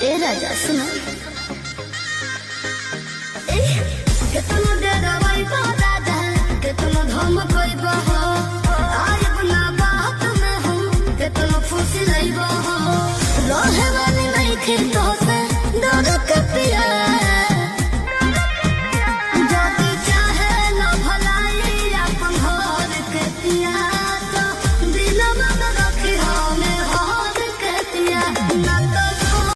ए राजा सुनो कितना दे दवाई बता दे कितना धम कोई बहो आय बुला बात में हूँ कितना फुसी नहीं बहो रोहे वाली नहीं खिर